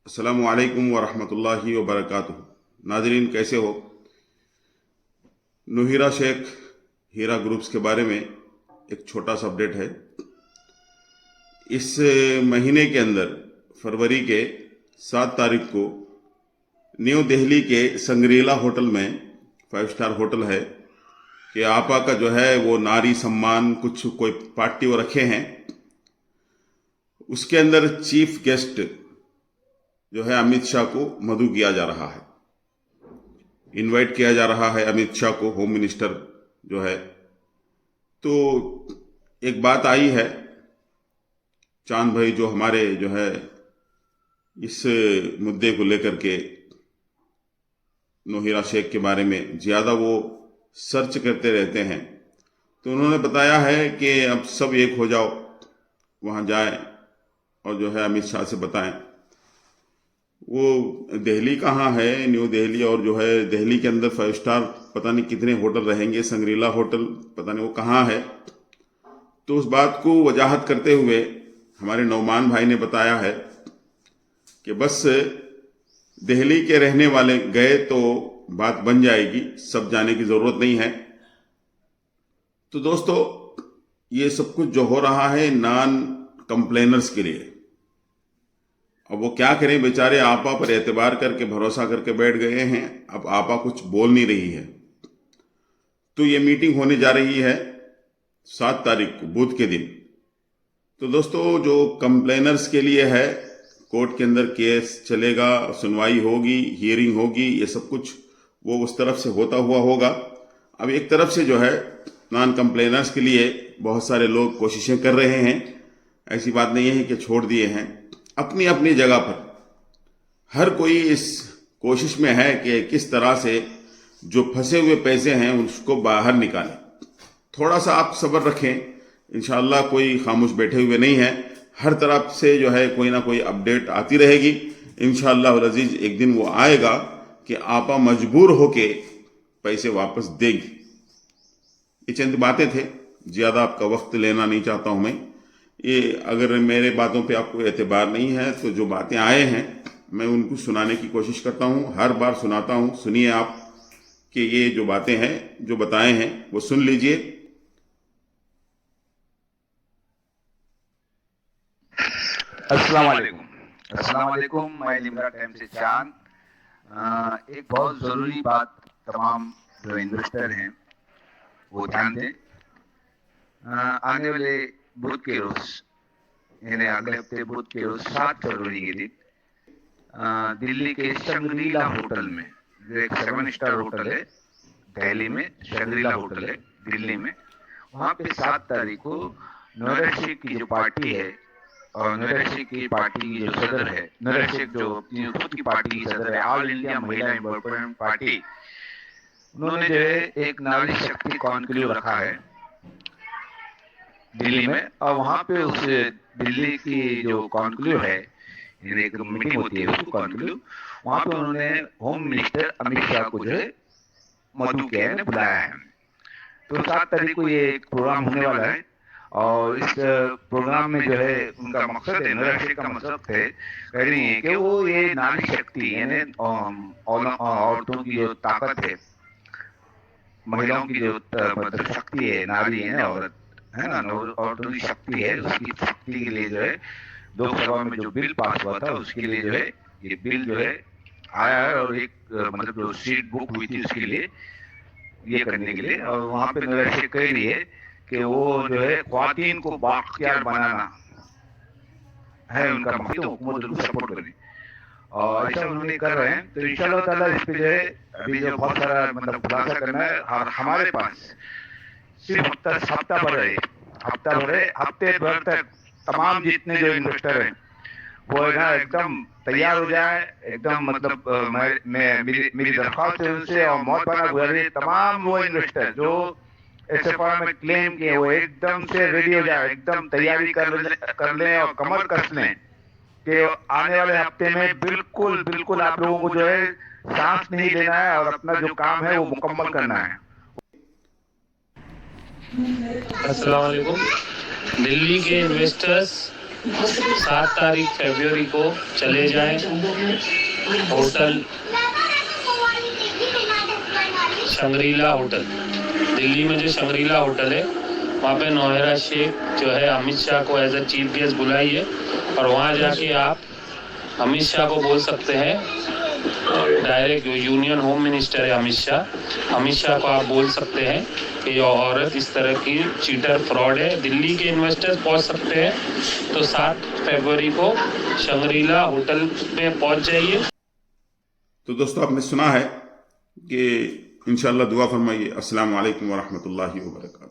अस्सलामु अलैकुम वरहमतुल्लाहि वबरकातुहू। नाजरीन, कैसे हो? नोहिरा शेख हीरा ग्रुप्स के बारे में एक छोटा सा अपडेट है। इस महीने के अंदर फरवरी के 7 तारीख को न्यू दिल्ली के संग्रीला होटल में, 5 स्टार होटल है, कि आपा का जो है वो नारी सम्मान कुछ कोई पार्टी वो रखे हैं। उसके अंदर चीफ गेस्ट जो है अमित शाह को मधु किया जा रहा है, इनवाइट किया जा रहा है अमित शाह को, होम मिनिस्टर जो है। तो एक बात आई है, चांद भाई जो हमारे जो है इस मुद्दे को लेकर के नोहिरा शेख के बारे में ज़्यादा वो सर्च करते रहते हैं, तो उन्होंने बताया है कि अब सब एक हो जाओ, वहाँ जाएं और जो है अमित शाह से बताएं। वो दिल्ली कहाँ है, न्यू दिल्ली, और जो है दिल्ली के अंदर 5 स्टार पता नहीं कितने होटल रहेंगे, संग्रीला होटल पता नहीं वो कहाँ है। तो उस बात को वजाहत करते हुए हमारे नौमान भाई ने बताया है कि बस दिल्ली के रहने वाले गए तो बात बन जाएगी, सब जाने की ज़रूरत नहीं है। तो दोस्तों, ये सब कुछ जो हो रहा है नॉन कंप्लेनर्स के लिए। अब वो क्या करें बेचारे, आपा पर एतबार करके भरोसा करके बैठ गए हैं। अब आपा कुछ बोल नहीं रही है। तो ये मीटिंग होने जा रही है 7 तारीख को, बुध के दिन। तो दोस्तों, जो कंप्लेनर्स के लिए है, कोर्ट के अंदर केस चलेगा, सुनवाई होगी, हियरिंग होगी, ये सब कुछ वो उस तरफ से होता हुआ होगा। अब एक तरफ से जो है नॉन कंप्लेनर्स के लिए बहुत सारे लोग कोशिशें कर रहे हैं। ऐसी बात नहीं है कि छोड़ दिए हैं, अपनी अपनी जगह पर हर कोई इस कोशिश में है कि किस तरह से जो फंसे हुए पैसे हैं उसको बाहर निकालें। थोड़ा सा आप सब्र रखें, इंशाअल्लाह कोई खामोश बैठे हुए नहीं है। हर तरफ से जो है कोई ना कोई अपडेट आती रहेगी। इंशाअल्लाह अज़ीज एक दिन वो आएगा कि आपा मजबूर होके पैसे वापस देंगी। ये चंद बातें थे, ज़्यादा आपका वक्त लेना नहीं चाहता हूं मैं। ये अगर मेरे बातों पे आपको एतबार नहीं है तो जो बातें आए हैं मैं उनको सुनाने की कोशिश करता हूं, हर बार सुनाता हूं। सुनिए आप कि ये जो बातें हैं, जो बताए हैं, वो सुन लीजिए। अस्सलाम वालेकुम। अस्सलाम वालेकुम। मैं लिमरा टाइम से चांद। एक बहुत ज़रूरी बात तमाम जो इन्वेस्टर हैं वो ध्यान दें। आने वाले बुध के रोज़, यानी अगले हफ्ते बुध के रोज़ 7 फरवरी के दिन दिल्ली के शंग्रीला होटल में, जो एक 7 स्टार होटल है दिल्ली में, शंग्रीला होटल है दिल्ली में, वहाँ पे 7 तारीख को नोहिरा शेख की जो पार्टी है, और नोहिरा शेख की पार्टी की जो सदर है, नोहिरा शेख जो अपनी खुद की पार्टी की सदर है, ऑल इंडिया महिला एम्पावरमेंट पार्टी, उन्होंने जो है एक नारी शक्ति कॉन्क्लेव रखा है दिल्ली में। और वहाँ पे उस दिल्ली की जो कॉन्क्लेव है, यानी एक मीटिंग होती है उसको कॉन्क्लेव, वहाँ पे उन्होंने होम मिनिस्टर अमित शाह को जो है मधु किया है, बुलाया है। तो 7 तारीख को ये एक प्रोग्राम होने वाला है, और इस प्रोग्राम में जो है उनका मकसद है, नोहिरा शेख का मकसद है, कह रही है कि वो ये नारी शक्ति, यानी औरतों की जो ताकत है, महिलाओं की जो मतलब शक्ति है, नारी है ना, औरत है ना, औरतों की शक्ति है, उसकी शक्ति के लिए जो है लोकसभा में जो बिल पास हुआ था उसके लिए जो है ये बिल जो है आया है, और एक मतलब जो सीट बुक हुई थी उसके लिए, ये करने के लिए। और वहाँ पे नोहिरा शेख कह रही है कि वो जो है ख्वातीन को बाख्तियार बनाना है उनका मकसद, हुकूमत उनको सपोर्ट करे, और ऐसा उन्होंने कर रहे हैं। तो इंशाअल्लाह ताला इस पे जो है अभी जो बहुत सारा मतलब खुलासा करना है, और हमारे पास सिर्फ हफ्ता भर है, हफ्ते भर तक तमाम जितने जो इन्वेस्टर हैं वो है ना एकदम तैयार हो जाए, एकदम मतलब मेरी दरख्वास्त है उनसे और मौतबाना गुजारिश, तमाम वो इन्वेस्टर जो एसएफआर में क्लेम किए वो एकदम से रेडी हो जाए, एकदम तैयारी कर लें और कमर कस लें कि आने वाले हफ्ते में बिल्कुल बिल्कुल आप लोगों को जो है सांस नहीं लेना है और अपना जो काम है वो मुकम्मल करना है। अस्सलाम वालेकुम। दिल्ली के इन्वेस्टर्स 7 तारीख फरवरी को चले जाएं होटल शंग्रीला होटल, दिल्ली में जो शंग्रीला होटल है वहाँ पे नौहरा शेख जो है अमित शाह को एज ए चीफ गेस्ट बुलाई है और वहाँ जाके आप अमित शाह को बोल सकते हैं, डायरेक्ट जो यूनियन होम मिनिस्टर है अमित शाह को आप बोल सकते हैं कि ये औरत इस तरह की चीटर फ्रॉड है, दिल्ली के इन्वेस्टर्स पहुंच सकते हैं। तो 7 फरवरी को शंग्रीला होटल में पहुंच जाइए। तो दोस्तों आपने सुना है कि इंशाअल्लाह दुआ फरमाइए। अस्सलाम वालेकुम व रहमतुल्लाहि व बरकातहू।